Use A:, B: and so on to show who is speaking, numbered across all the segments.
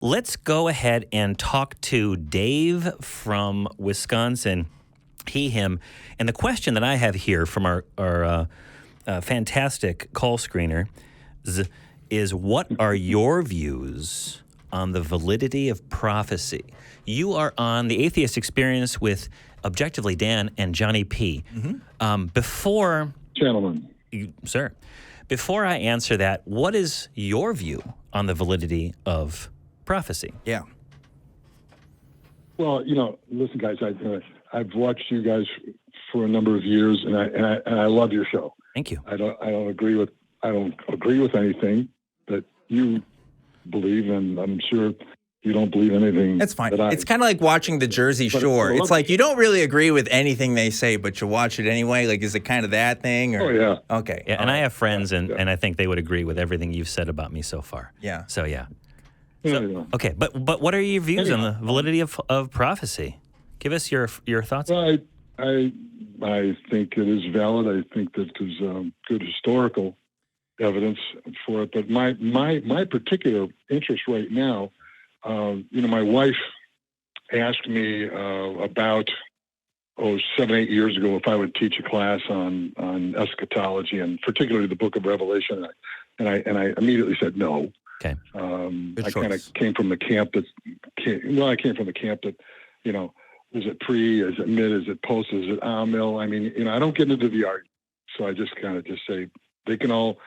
A: Let's go ahead and talk to Dave from Wisconsin. He, him. And the question that I have here from our fantastic call screener is what are your views on the validity of prophecy? You are on the Atheist Experience with Objectively Dan and Johnny P. Before...
B: Gentlemen.
A: Sir, before I answer that, what is your view on the validity of prophecy?
C: Yeah.
B: Well, listen, guys, I've watched you guys for a number of years, and I love your show.
A: Thank you.
B: I don't agree with anything that you believe, and I'm sure you don't believe anything.
C: That's fine.
B: That
C: It's kind of like watching the Jersey Shore. It's like you don't really agree with anything they say, but you watch it anyway. Like, is it kind of that thing? Or?
B: Oh, yeah.
C: Okay.
A: Yeah, and I have friends, and I think they would agree with everything you've said about me so far.
C: Yeah.
A: So, yeah.
B: Yeah.
A: Okay, but what are your views on the validity of prophecy? Give us your thoughts.
B: Well, I think it is valid. I think that there's good historical evidence for it. But my particular interest right now, my wife asked me about 7-8 years ago if I would teach a class on eschatology and particularly the Book of Revelation, and I immediately said no.
A: Okay.
B: I kind of came from the camp that, is it pre, is it mid, is it post, is it amil? I mean, I don't get into the argument. So I just kind of say they can all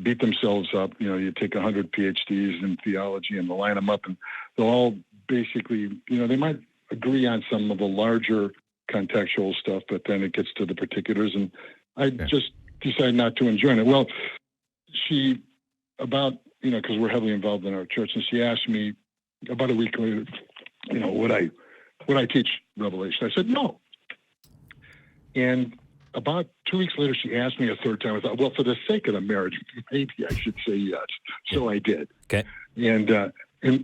B: beat themselves up. You take 100 PhDs in theology and line them up and they'll all basically, they might agree on some of the larger contextual stuff, but then it gets to the particulars and I just decided not to enjoy it. Well, she because we're heavily involved in our church, and she asked me about a week later, would I teach Revelation? I said no. And about 2 weeks later, she asked me a third time. I thought, well, for the sake of the marriage, maybe I should say yes. So I did.
A: Okay.
B: And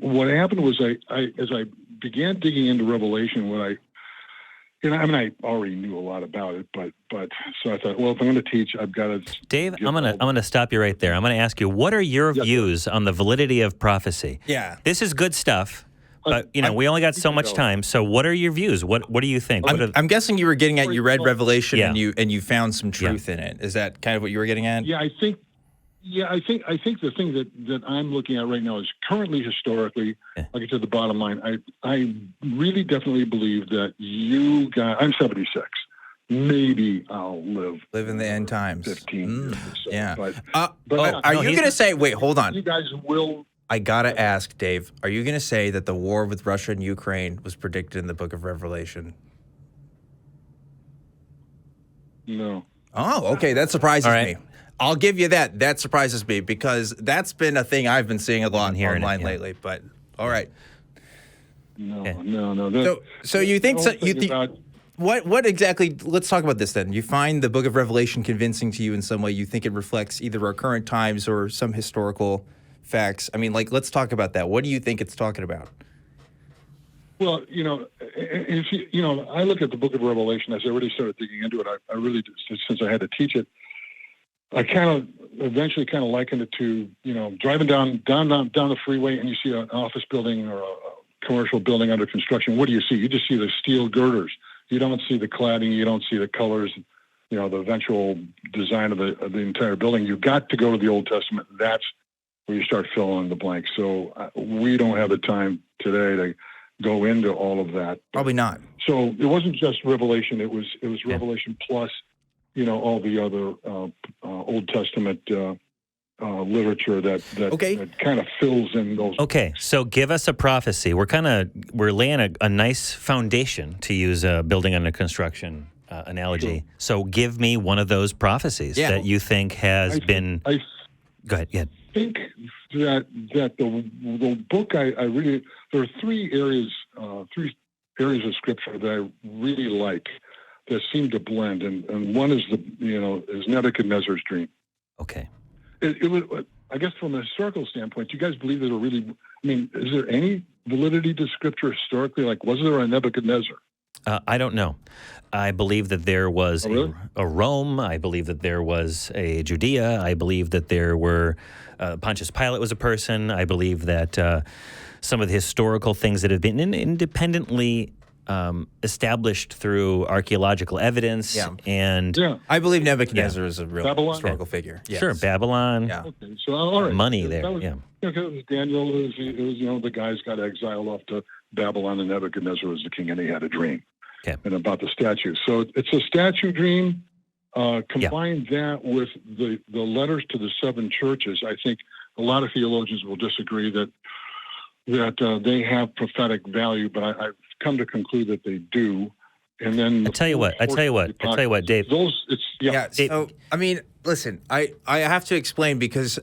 B: what happened was as I began digging into Revelation, I already knew a lot about it, but so I thought, well, if I'm going to teach, I've got to.
A: Dave, I'm gonna stop you right there. I'm gonna ask you, what are your views on the validity of prophecy?
C: Yeah,
A: this is good stuff, but we only got so much time. So, what are your views? What do you think?
C: I'm guessing you were getting at you read Revelation and you found some truth in it. Is that kind of what you were getting at?
B: Yeah, I think the thing that I'm looking at right now is currently historically, like I said, the bottom line. I really definitely believe that I'm 76. Maybe I'll live
C: in the end times.
B: 15 years or so.
C: Yeah.
B: But
C: are you going to say, wait, hold on.
B: You guys will.
C: I got to ask, Dave, are you going to say that the war with Russia and Ukraine was predicted in the Book of Revelation?
B: No.
C: Oh, okay. That surprises me. I'll give you that. That surprises me because that's been a thing I've been seeing a lot online lately. But all right.
B: No.
C: So you think what exactly? Let's talk about this then. You find the Book of Revelation convincing to you in some way. You think it reflects either our current times or some historical facts. I mean, let's talk about that. What do you think it's talking about?
B: Well, if I look at the Book of Revelation as I already started digging into it. I really, since I had to teach it. I eventually likened it to, driving down the freeway and you see an office building or a commercial building under construction. What do you see? You just see the steel girders. You don't see the cladding. You don't see the colors, the eventual design of the entire building. You got to go to the Old Testament. That's where you start filling in the blanks. So we don't have the time today to go into all of that.
C: Probably not.
B: So it wasn't just Revelation. It was Revelation plus, all the other Old Testament literature that kind of fills in those.
A: Okay, so give us a prophecy. We're laying a nice foundation, to use a building under construction analogy.
B: Sure.
A: So give me one of those prophecies that you think has been. Go ahead. Yeah.
B: I think that the book I really, there are three areas of scripture that I really like that seem to blend, and one is is Nebuchadnezzar's dream.
A: Okay.
B: It was, I guess, from a historical standpoint, do you guys believe that is there any validity to scripture historically? Like, was there a Nebuchadnezzar?
A: I don't know. I believe that there was
B: really?
A: a Rome. I believe that there was a Judea. I believe that there were Pontius Pilate was a person. I believe that some of the historical things that have been independently established through archaeological evidence and
C: I believe Nebuchadnezzar is a real historical figure. Yes.
A: Sure, Babylon.
C: Yeah.
B: Okay, so all right,
A: Money there.
B: That was, because Daniel it was the guys got exiled off to Babylon, and Nebuchadnezzar was the king, and he had a dream.
A: Okay.
B: And about the statue. So it's a statue dream. Combine that with the letters to the 7 churches. I think a lot of theologians will disagree that they have prophetic value, but I've come to conclude that they do. And then
A: I tell you what, Dave.
C: So I mean, listen, I have to explain because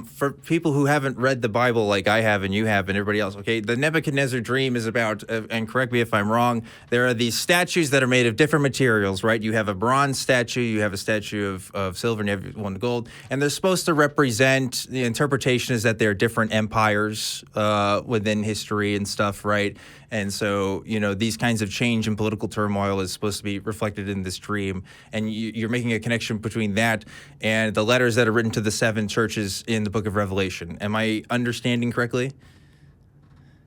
C: for people who haven't read the Bible like I have and you have and everybody else, okay, the Nebuchadnezzar dream is about, and correct me if I'm wrong, there are these statues that are made of different materials, right? You have a bronze statue, you have a statue of silver, and you have one of gold, and they're supposed to represent, the interpretation is that they're different empires within history and stuff, right? And so, these kinds of change in political turmoil is supposed to be reflected in this dream. And you're making a connection between that and the letters that are written to the 7 churches in the book of Revelation. Am I understanding correctly?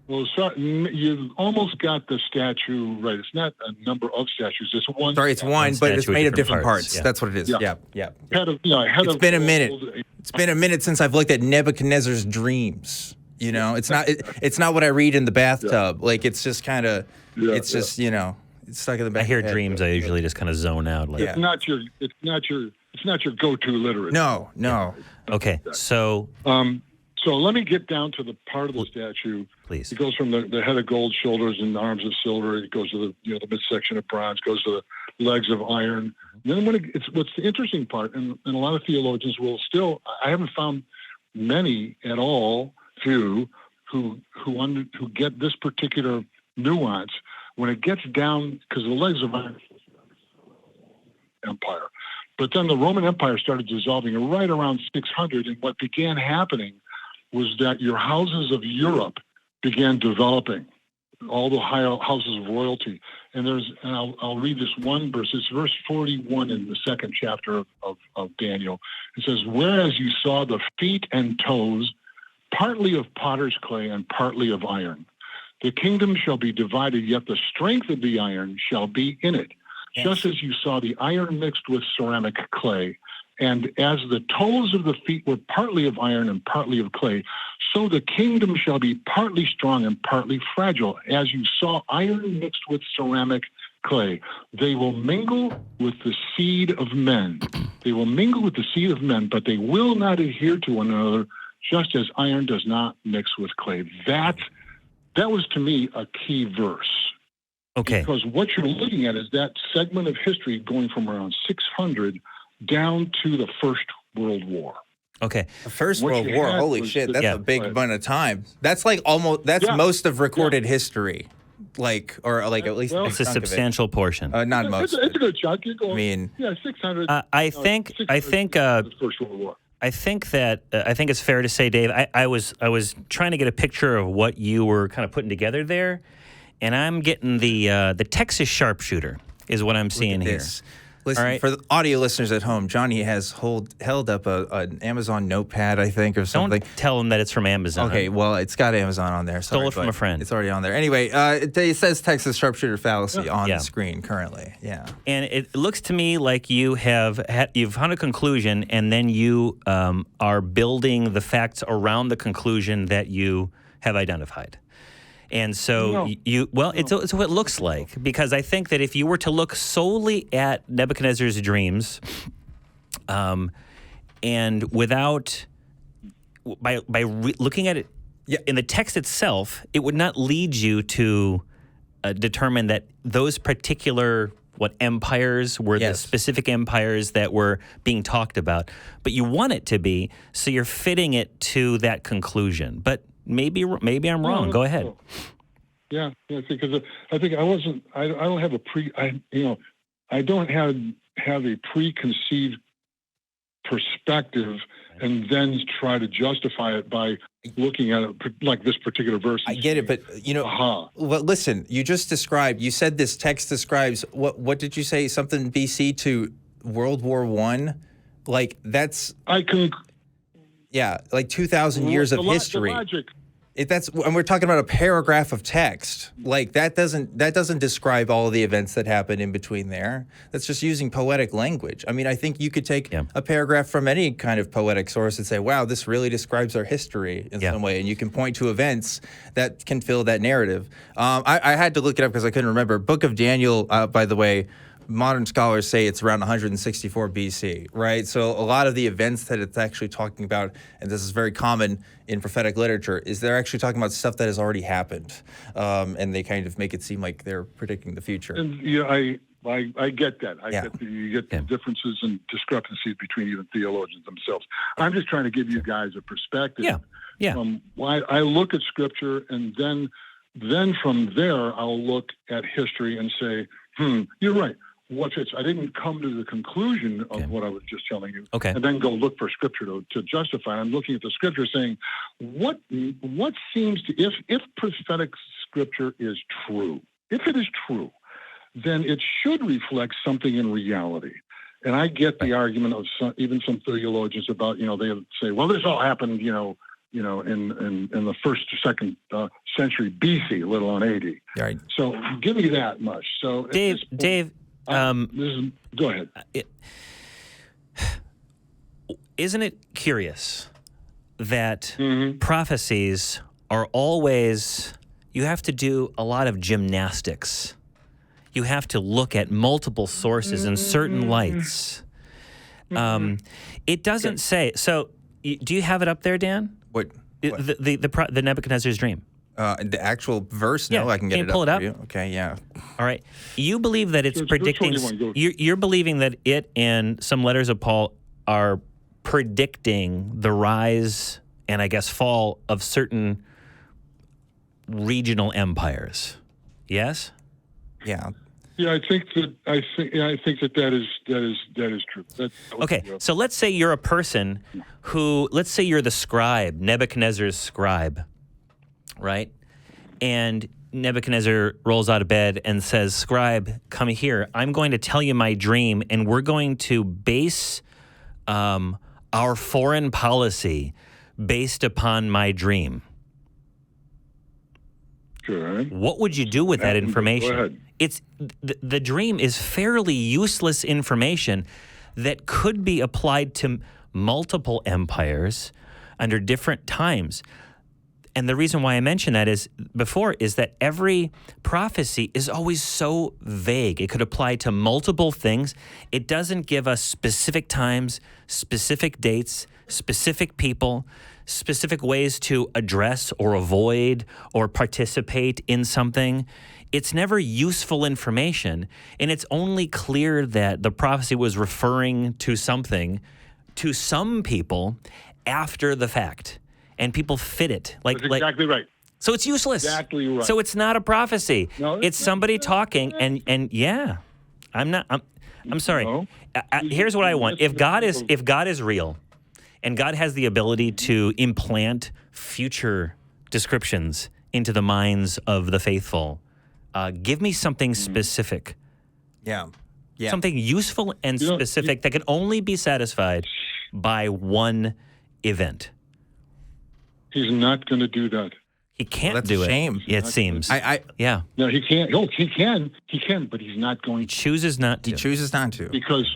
B: Well, so you almost got the statue right. It's not a number of statues. It's one.
C: Sorry, it's one, but it's made of different parts.
A: Yeah.
C: That's what it is. Yeah.
B: It's
C: been a minute. It's been a minute since I've looked at Nebuchadnezzar's dreams. It's not. It's not what I read in the bathtub. Like it's just kind of. It's just it's stuck in the back.
A: I hear
C: of the head,
A: dreams. I usually just kind of zone out. Like,
B: It's not your go-to literature.
C: No.
A: Okay, so.
B: So let me get down to the part of the statue.
A: Please.
B: It goes from the head of gold, shoulders and arms of silver. It goes to the midsection of bronze. Goes to the legs of iron. And then what's the interesting part, and a lot of theologians will still. I haven't found many at all. Few who get this particular nuance when it gets down, because the legs of iron empire, but then the Roman Empire started dissolving right around 600, and what began happening was that your houses of Europe began developing, all the houses of royalty. And I'll read this one verse. It's verse 41 in the 2nd chapter of Daniel. It says, "Whereas you saw the feet and toes partly of potter's clay and partly of iron. The kingdom shall be divided, yet the strength of the iron shall be in it. Yes. Just as you saw the iron mixed with ceramic clay, and as the toes of the feet were partly of iron and partly of clay, so the kingdom shall be partly strong and partly fragile. As you saw iron mixed with ceramic clay, they will mingle with the seed of men. They will mingle with the seed of men, but they will not adhere to one another, just as iron does not mix with clay." That was, to me, a key verse.
A: Okay.
B: Because what you're looking at is that segment of history going from around 600 down to the First World War.
A: Okay.
C: The First World War, holy shit, that's a big amount of time. That's like most of recorded history. At least
A: it's a substantial portion.
C: Not most.
B: It's a good chunk. You're going, 600.
A: I think
B: the First World War.
A: I think it's fair to say, Dave, I was trying to get a picture of what you were kind of putting together there, and I'm getting the Texas sharpshooter is what I'm seeing here.
C: Listen, for the audio listeners at home, Johnny has held up an Amazon notepad, I think, or something.
A: Don't tell him that it's from Amazon.
C: Okay, well, it's got Amazon on there.
A: Stole it from a friend.
C: It's already on there. Anyway, it says Texas sharpshooter fallacy on the screen currently. Yeah.
A: And it looks to me like you've found a conclusion, and then you are building the facts around the conclusion that you have identified. And so it's what it looks like, because I think that if you were to look solely at Nebuchadnezzar's dreams, and without looking at it in the text itself, it would not lead you to determine that those particular empires were the specific empires that were being talked about. But you want it to be, so you're fitting it to that conclusion. But maybe I'm wrong. Go ahead.
B: Yeah, because I think I don't have I don't have a preconceived perspective and then try to justify it by looking at it like this particular verse.
C: I get it, but well, listen, you said this text describes what did you say? Something BC to World War I? Like that's like 2,000 years of history.
B: The logic.
C: And we're talking about a paragraph of text. Like that doesn't describe all of the events that happen in between there. That's just using poetic language. I mean, I think you could take a paragraph from any kind of poetic source and say, wow, this really describes our history in some way. And you can point to events that can fill that narrative. I had to look it up because I couldn't remember. Book of Daniel, by the way, modern scholars say it's around 164 BC, right? So a lot of the events that it's actually talking about, and this is very common in prophetic literature, is they're actually talking about stuff that has already happened, and they kind of make it seem like they're predicting the future.
B: And I get that. You get the differences and discrepancies between even theologians themselves. I'm just trying to give you guys a perspective from why I look at Scripture, and then from there I'll look at history and say, you're right. I didn't come to the conclusion of what I was just telling you, and then go look for Scripture to justify. I'm looking at the Scripture saying, what seems to, if prophetic Scripture is true, if it is true, then it should reflect something in reality. And I get the argument of even some theologians about, they say, well, this all happened, in the first or second century BC, let alone AD.
C: Right.
B: So give me that much. So
A: Dave.
B: Go ahead.
A: Isn't it curious that prophecies are always, you have to do a lot of gymnastics. You have to look at multiple sources in certain lights. It doesn't say, so do you have it up there, Dan?
C: What?
A: The Nebuchadnezzar's dream.
C: The actual verse? No, I can get it up.
A: Pull it up?
C: For you. Okay, yeah.
A: All right. You believe that it's predicting. You're believing that it and some letters of Paul are predicting the rise and I guess fall of certain regional empires. Yes.
C: Yeah.
B: Yeah, I think that is true.
A: Okay, so let's say you're a person let's say you're the scribe, Nebuchadnezzar's scribe. Right? And Nebuchadnezzar rolls out of bed and says, Scribe, come here. I'm going to tell you my dream, and we're going to base our foreign policy based upon my dream.
B: Sure.
A: What would you do with that information?
B: Go ahead.
A: It's the dream is fairly useless information that could be applied to multiple empires under different times. And the reason why I mention that is that every prophecy is always so vague. It could apply to multiple things. It doesn't give us specific times, specific dates, specific people, specific ways to address or avoid or participate in something. It's never useful information, and it's only clear that the prophecy was referring to something to some people after the fact. And people fit it.
B: That's exactly right.
A: So it's useless.
B: Exactly right.
A: So it's not a prophecy.
B: No,
A: it's somebody talking, and I'm sorry.
B: No.
A: Here's what I want. If God is real, and God has the ability to implant future descriptions into the minds of the faithful, give me something specific.
C: Yeah.
A: Something useful and specific that can only be satisfied by one event.
B: He's not going to do that.
A: He can't
C: that's
A: do
C: a shame.
A: It seems.
B: No, he can't. Oh, he can, but he's not going to.
A: He chooses not to.
B: Because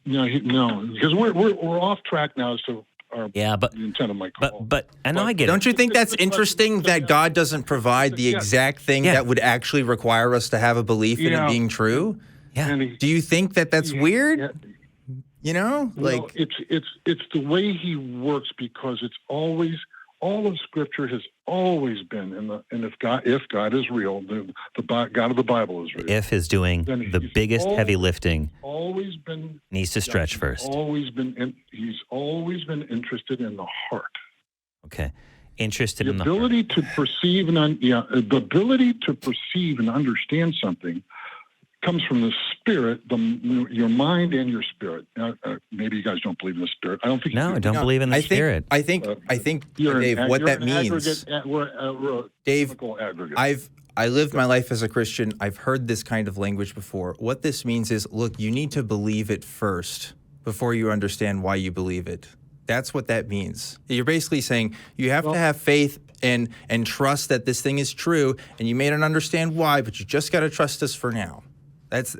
B: we're off track now as to the intent of my call.
A: But I know I get it.
C: Don't you think that's interesting that God doesn't provide the exact thing that would actually require us to have a belief in it being true?
A: Yeah.
C: Do you think that that's weird?
B: Yeah.
C: It's
B: the way he works, because it's always. All of Scripture has always been, and if God is real, the God of the Bible is real.
A: If is doing the biggest heavy lifting.
B: Always been
A: needs to stretch first.
B: He's always been interested in the heart.
A: Okay, interested in the
B: ability
A: heart.
B: to perceive the ability to perceive and understand something comes from the spirit, your mind and your spirit. Maybe you guys don't believe in the spirit. I don't think.
A: No, I don't believe in the spirit.
C: I think, Dave, what that means. Dave, I lived my life as a Christian. I've heard this kind of language before. What this means is, look, you need to believe it first before you understand why you believe it. That's what that means. You're basically saying you have to have faith and trust that this thing is true, and you may not understand why, but you just got to trust us for now. That's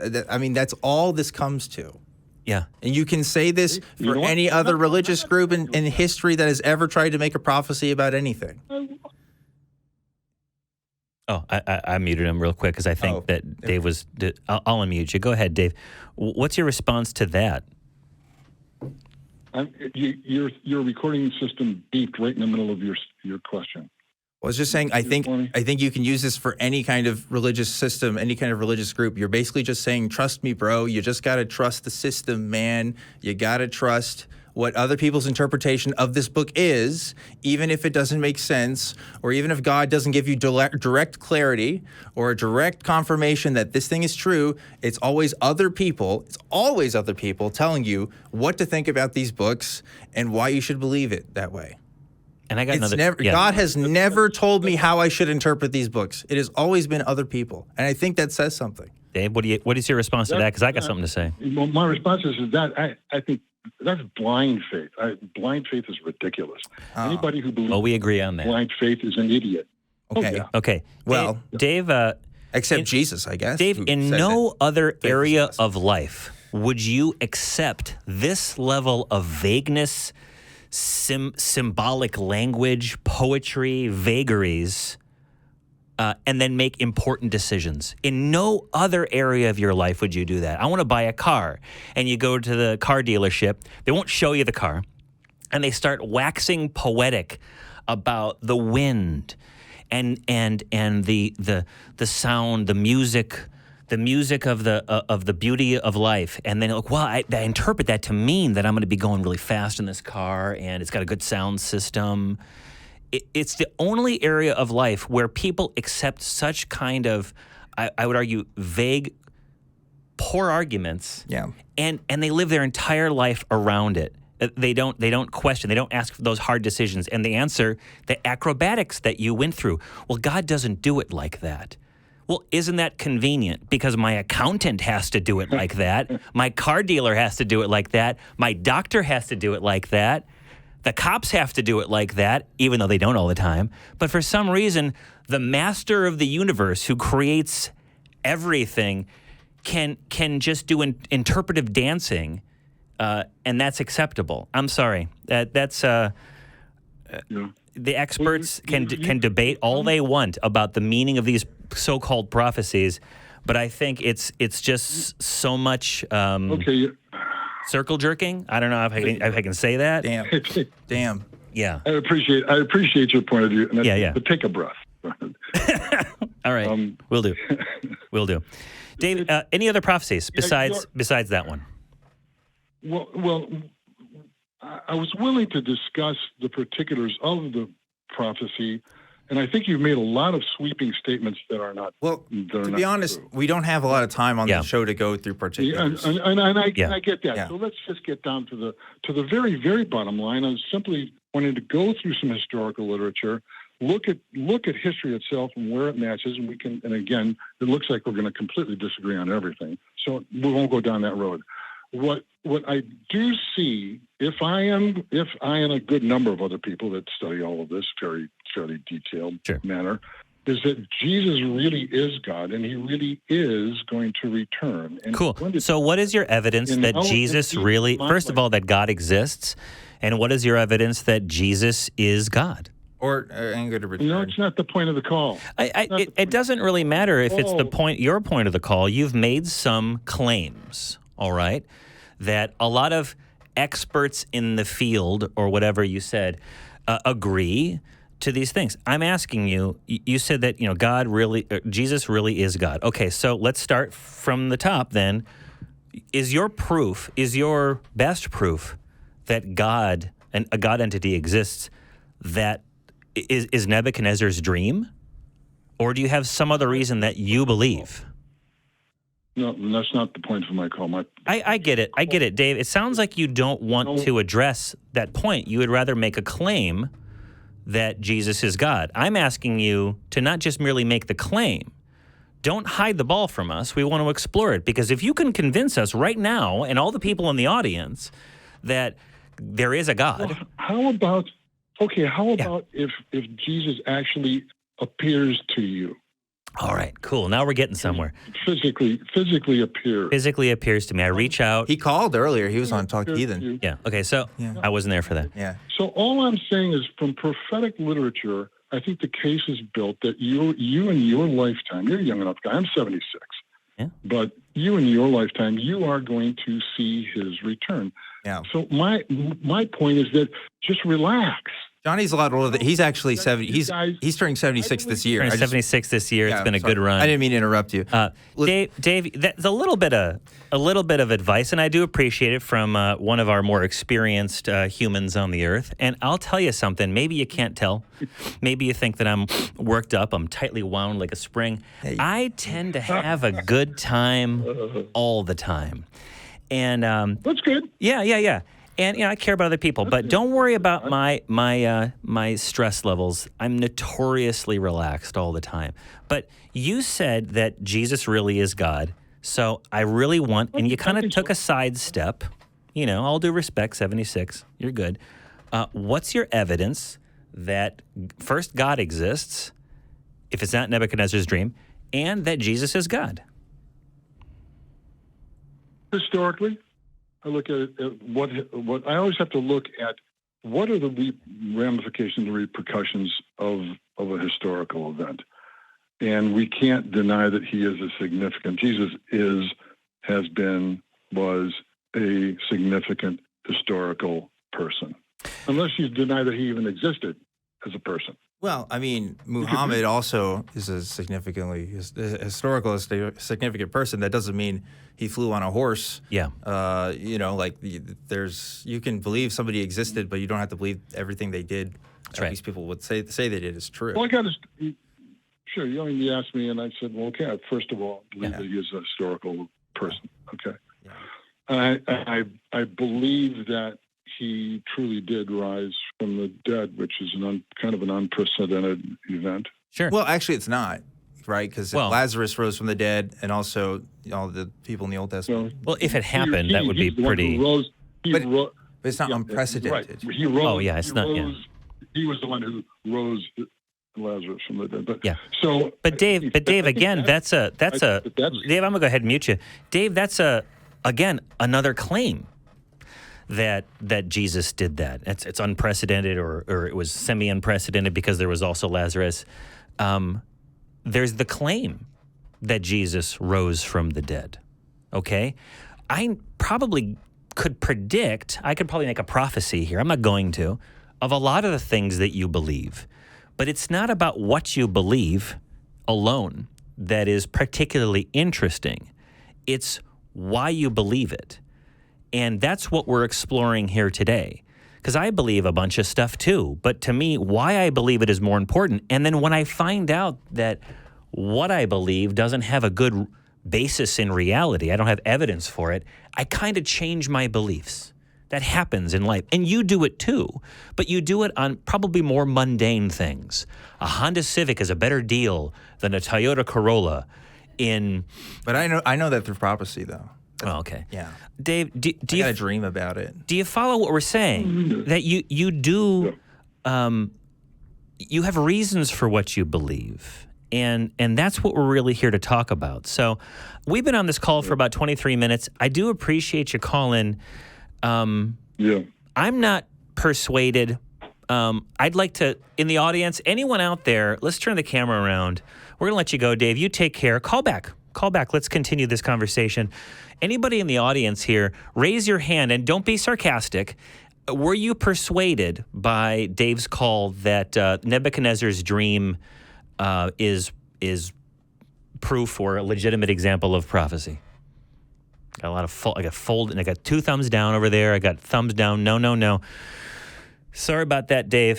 C: all this comes to.
A: Yeah.
C: And you can say this for any other religious group in history that has ever tried to make a prophecy about anything.
A: Oh, I muted him real quick because I think that Dave was... I'll unmute you. Go ahead, Dave. What's your response to that?
B: Your recording system beeped right in the middle of your question.
C: I was just saying, I think you can use this for any kind of religious system, any kind of religious group. You're basically just saying, trust me, bro. You just got to trust the system, man. You got to trust what other people's interpretation of this book is, even if it doesn't make sense, or even if God doesn't give you direct clarity or a direct confirmation that this thing is true. It's always other people. It's always other people telling you what to think about these books and why you should believe it that way.
A: And I got
C: God has never told me how I should interpret these books. It has always been other people, and I think that says something.
A: Dave, what is your response to that? Because I got something to say.
B: Well, my response is that I think that's blind faith. Blind faith is ridiculous. Anybody who believes
A: we agree on that.
B: Blind faith is an idiot.
C: Okay.
A: Okay.
C: Well,
A: Dave.
C: Except Jesus, I guess.
A: Dave, in no other area of life would you accept this level of vagueness, symbolic language, poetry, vagaries, and then make important decisions. In no other area of your life would you do that. I want to buy a car, and you go to the car dealership. They won't show you the car, and they start waxing poetic about the wind and the sound, the music of the beauty of life. And then look, well, I interpret that to mean that I'm going to be going really fast in this car, and it's got a good sound system. It's the only area of life where people accept such kind of, I would argue, vague, poor arguments.
C: Yeah.
A: And they live their entire life around it. They don't question. They don't ask for those hard decisions. And the answer, the acrobatics that you went through, well, God doesn't do it like that. Well, isn't that convenient? Because my accountant has to do it like that. My car dealer has to do it like that. My doctor has to do it like that. The cops have to do it like that, even though they don't all the time. But for some reason, the master of the universe who creates everything can just do interpretive dancing, and that's acceptable. I'm sorry. That's the experts can debate all they want about the meaning of these so-called prophecies, but I think it's just so much circle jerking. I don't know if I can say that.
C: Damn.
A: Yeah.
B: I appreciate your point of view. And But take a breath.
A: All right. Will do. David, any other prophecies besides that one?
B: Well, I was willing to discuss the particulars of the prophecy, and I think you've made a lot of sweeping statements that are not. Well,
C: to be honest, we don't have a lot of time on the show to go through particulars.
B: And I get that. Yeah. So let's just get down to the very, very bottom line. I was simply wanting to go through some historical literature, look at history itself and where it matches, and again, it looks like we're going to completely disagree on everything. So we won't go down that road. What I do see, if I and a good number of other people that study all of this fairly detailed manner, is that Jesus really is God, and he really is going to return. And
A: cool. So what is your evidence that Jesus really, first of all, that God exists, and what is your evidence that Jesus is God?
C: Or anger to return.
B: No, it's not the point of the call.
A: It doesn't really matter if it's your point of the call. You've made some claims, all right, that a lot of experts in the field, or whatever you said, agree to these things. I'm asking you, you said that, God really, Jesus really is God. Okay, so let's start from the top then. Is your best proof that God, and a God entity exists, that is Nebuchadnezzar's dream? Or do you have some other reason that you believe?
B: No, that's not the point of my call.
A: I get it. I get it, Dave. It sounds like you don't want to address that point. You would rather make a claim that Jesus is God. I'm asking you to not just merely make the claim. Don't hide the ball from us. We want to explore it, because if you can convince us right now and all the people in the audience that there is a God.
B: Well, how about if Jesus actually appears to you?
A: All right, cool. Now we're getting somewhere.
B: Physically appears.
A: Physically appears to me. I reach out.
C: He called earlier. He was on Talk to Heathen.
A: Yeah. Okay. So I wasn't there for that.
C: Yeah.
B: So all I'm saying is, from prophetic literature, I think the case is built that you in your lifetime, you're a young enough guy. I'm 76.
A: Yeah.
B: But you in your lifetime, you are going to see his return.
C: Yeah.
B: So my point is that just relax.
C: Johnny's a lot older. He's actually 70. He's turning 76 this year.
A: Turning 76 this year. It's been a good run.
C: I didn't mean to interrupt you.
A: Dave, that's a little bit of advice, and I do appreciate it from one of our more experienced humans on the earth. And I'll tell you something. Maybe you can't tell. Maybe you think that I'm worked up. I'm tightly wound like a spring. Hey. I tend to have a good time all the time, and
B: that's good.
A: Yeah. And I care about other people, but don't worry about my stress levels. I'm notoriously relaxed all the time. But you said that Jesus really is God, so I really want, and you kind of took a sidestep. All due respect, 76, you're good. What's your evidence that first God exists, if it's not Nebuchadnezzar's dream, and that Jesus is God?
B: Historically, I look at it, what I always have to look at, what are the ramifications and repercussions of a historical event. And we can't deny that he is Jesus was a significant historical person. Unless you deny that he even existed as a person.
C: Well, I mean, Muhammad also is a historical significant person. That doesn't mean he flew on a horse.
A: Yeah.
C: You can believe somebody existed, but you don't have to believe everything they did.
A: That's right.
C: At least people would say they did is true.
B: Well, sure. You asked me, and I said, well, okay. First of all, I believe that he is a historical person. Okay. Yeah. I believe that he truly did rise from the dead, which is kind of an unprecedented event.
A: Sure.
C: Well, actually, it's not, right? Because Lazarus rose from the dead, and also all the people in the Old Testament.
A: Well, if it happened, that would be pretty.
C: But it's not unprecedented.
B: Right. He rose.
A: Oh, yeah, it's not. Yeah.
B: He was the one who rose Lazarus from the dead. But,
A: yeah.
B: So,
A: but Dave, again, that's a. Dave, I'm gonna go ahead and mute you. Dave, that's another claim that Jesus did that. It's unprecedented, or it was semi-unprecedented because there was also Lazarus. There's the claim that Jesus rose from the dead. Okay? I probably could predict, I could probably make a prophecy here, I'm not going to, of a lot of the things that you believe. But it's not about what you believe alone that is particularly interesting. It's why you believe it. And that's what we're exploring here today. Because I believe a bunch of stuff too. But to me, why I believe it is more important. And then when I find out that what I believe doesn't have a good basis in reality, I don't have evidence for it, I kind of change my beliefs. That happens in life. And you do it too. But you do it on probably more mundane things. A Honda Civic is a better deal than a Toyota Corolla
C: But I know that through prophecy, though.
A: Oh, okay.
C: Yeah.
A: Dave, do you...
C: I dream about it.
A: Do you follow what we're saying? That you do... you have reasons for what you believe. And that's what we're really here to talk about. So we've been on this call for about 23 minutes. I do appreciate you calling. I'm not persuaded. I'd like to, in the audience, anyone out there, let's turn the camera around. We're going to let you go, Dave. You take care. Call back. Let's continue this conversation. Anybody in the audience here, raise your hand and don't be sarcastic. Were you persuaded by Dave's call that Nebuchadnezzar's dream is proof or a legitimate example of prophecy? Got a lot of and I got 2 thumbs down over there. I got thumbs down. No. Sorry about that, Dave.